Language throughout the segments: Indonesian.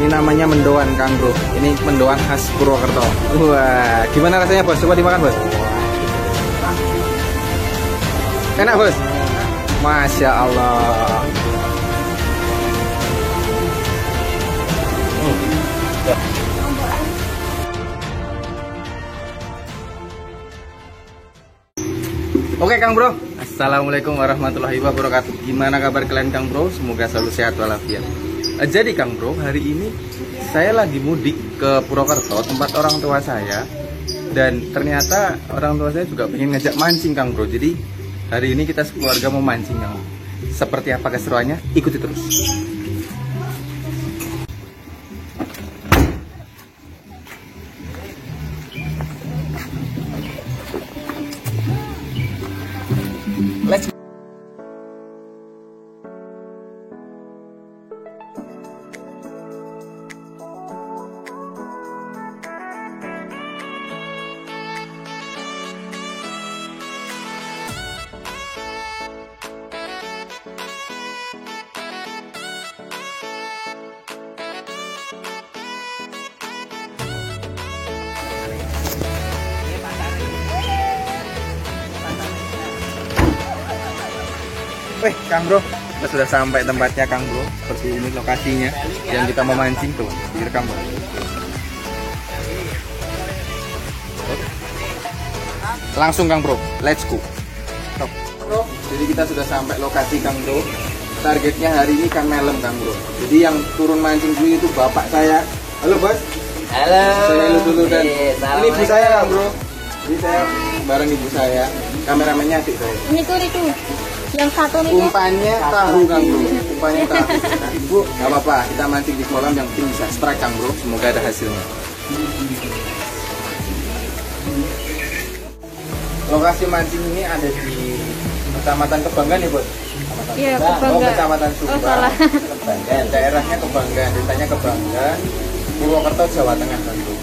ini namanya mendoan Kang Bro. Ini mendoan khas Purwokerto. Wah, gimana rasanya bos? Coba dimakan bos. Enak bos? Masya Allah. Oke Kang Bro, Assalamualaikum warahmatullahi wabarakatuh. Gimana kabar kalian Kang Bro? Semoga selalu sehat walafiat. Jadi Kang Bro, hari ini saya lagi mudik ke Purwokerto, tempat orang tua saya. Dan ternyata orang tua saya juga pengen ngajak mancing Kang Bro. Jadi hari ini kita sekeluarga mau mancing Kang. Seperti apa keseruannya? Ikuti terus. Let's go. Kang Bro, kita sudah sampai tempatnya Kang Bro. Seperti ini lokasinya yang kita mau mancing tuh, direkam Bro. Langsung Kang Bro, let's go. Stop. Bro, jadi kita sudah sampai lokasi Kang Bro. Targetnya hari ini ikan melem Kang Bro. Jadi yang turun mancing dulu itu bapak saya. Halo bos. Halo. Saya dulu dan ini ibu saya Kang Bro. Jadi saya bareng ibu saya. Kameramennya adik saya. Ini tuh yang satu nih. Umpannya tahu Kang Bro. Umpannya tahu. Nah, ibu nggak apa-apa. Kita mancing di kolam yang penting bisa strike Kang Bro. Semoga ada hasilnya. Lokasi mancing ini ada di Kecamatan Kebanggaan ya bos. Iya, Oh, Kebanggaan. Kecamatan Subang. Oh, salah. Kebanggaan. Daerahnya Kebanggaan. Desanya Kebanggaan. Purwokerto, Jawa Tengah Kang Bro.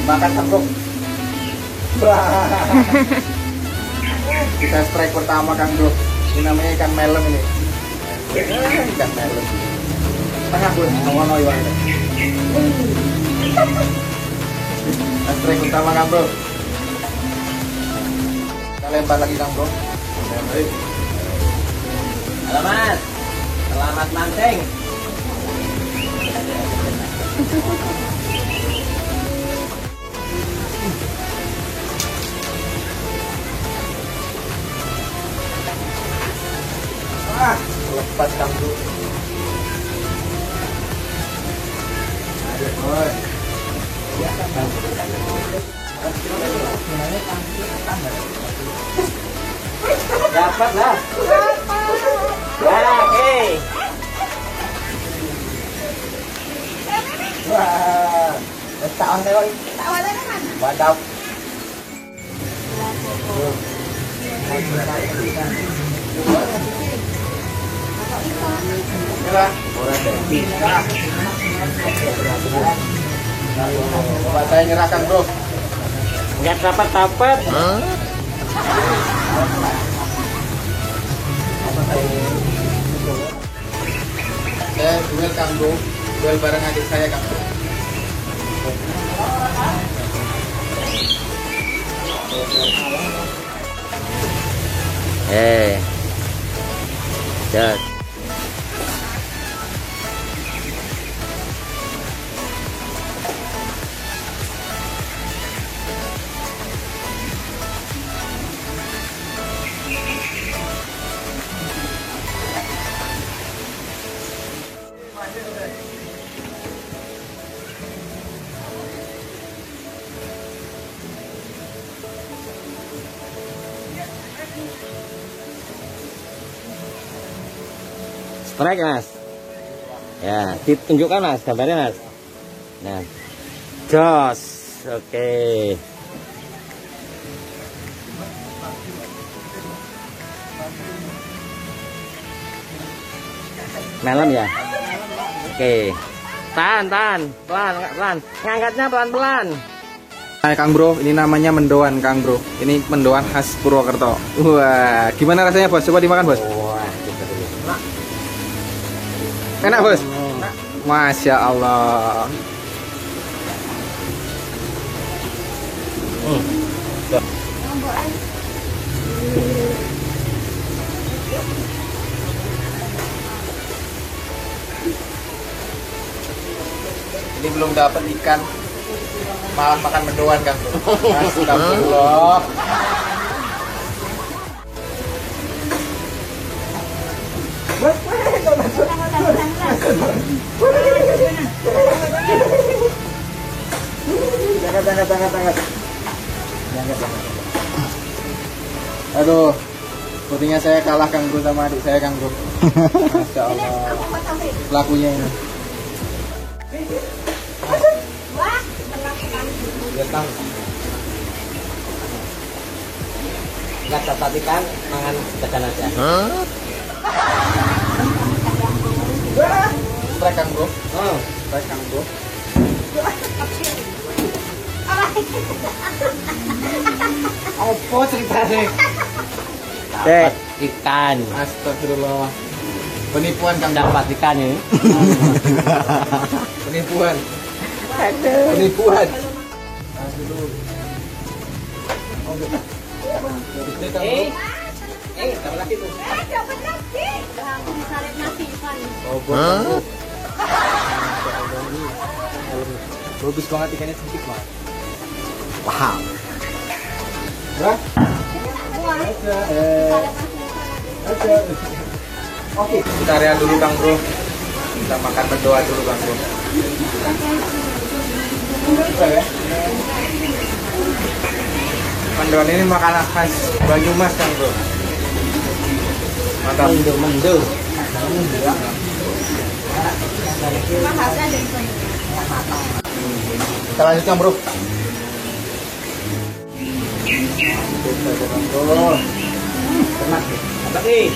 Makan Kang Bro. Kita strike pertama Kang Bro. Ini namanya ikan melem ini. Ikan melem. Tengah bos, ngono ya. Strike pertama Kang Bro. Kita lempar lagi Kang Bro. Halo Mas, selamat mancing. Lepas Kang Bro. Ayo boy. Dapat lah. Oke. Wah, tak on lewat. Wadap. Inilah. Bapak saya nyerah Kang Bro. Nggak dapat. Saya duel Kang Bro. Duel bareng adik saya Kang Bro. Jet. Strike Mas. Ya, ditunjukkan Mas, gambarnya Mas. Nah, jos, oke. Melem ya. Oke. Tahan. Pelan. Ngangkatnya pelan-pelan. Hai Kang Bro, ini namanya mendoan Kang Bro. Ini mendoan khas Purwokerto. Wah, gimana rasanya bos? Coba dimakan bos. Wah, Enak bos? Masya Allah. Ini belum dapat ikan, malah makan mendoan kan? Astagfirullah. Jangan. Aduh, sepertinya saya kalah Kang Bro sama adik saya Kang Bro. Masya Allah. Pelakunya ini. Datang. Enggak dapat ikan, mangan tekan aja. Strike Kang Bro. Strike Kang Bro. Apa ceritanya? Dapat ikan. Astagfirullah. Penipuan Kang Bro. Dapat ikan ya. Penipuan. Penipuan. Dapat lagi tuh. Dapat lagi. Salib nasi ikan. Oh, buat bagus banget ikannya, sedikit banget. Wow. Hah? Oke, kita area dulu Kang Bro. Kita makan berdoa dulu Kang Bro. Mendoan ini makanan khas Banyumas Kang Bro. Mantap. Mendung. Kita lanjut Kang Bro. Dapat nih.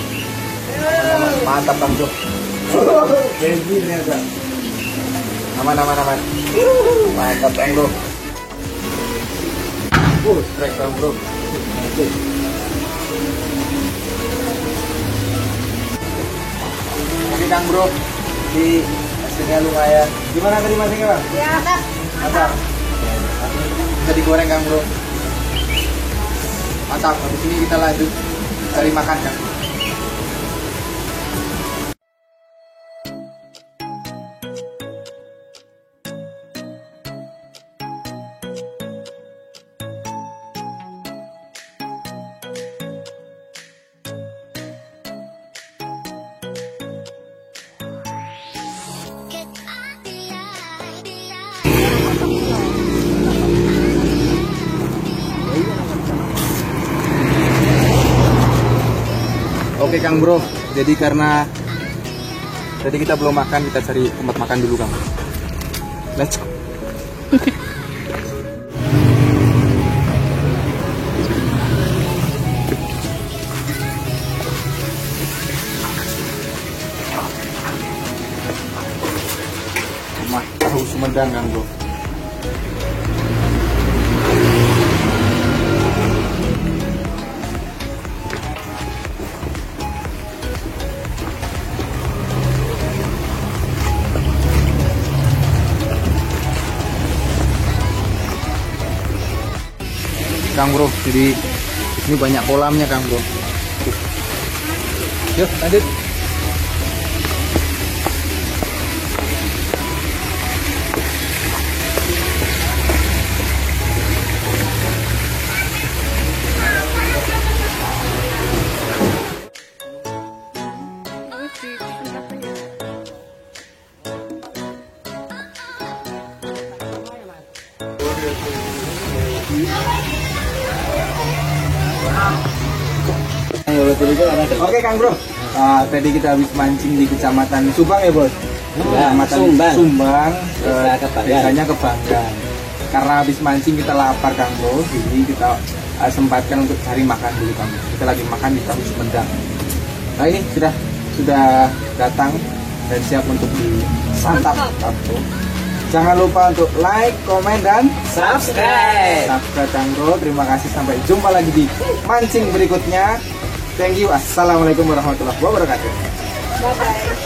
Mantap Kang Bro. Aman. Mantap Kang Bro. Strike Kang Bro. Oke Kang Bro, di hasilnya lumayan. Gimana tadi masingnya Bang? Ya, Kak. Mantap. Bisa digoreng Kang Bro. Mantap. Habis ini kita lanjut cari makan Kang. Oke Kang Bro, jadi karena tadi kita belum makan, kita cari tempat makan dulu Kang. Let's go. Rumah tahu Sumedang Kang Bro. Kang Bro, jadi ini banyak kolamnya Kang Bro. Yuk lanjut. Oke Kang Bro, tadi kita habis mancing di Kecamatan Subang ya Bos? Kecamatan Sumbang, desanya Kebanggan. Karena habis mancing kita lapar Kang Bro, jadi kita sempatkan untuk cari makan dulu Kang Bro. Kita lagi makan di Tahu Sumedang. Nah ini sudah datang dan siap untuk disantap Kang Bro. Jangan lupa untuk like, komen, dan Subscribe. Kang Bro. Terima kasih, sampai jumpa lagi di mancing berikutnya. Thank you. Assalamualaikum warahmatullahi wabarakatuh. Bye-bye.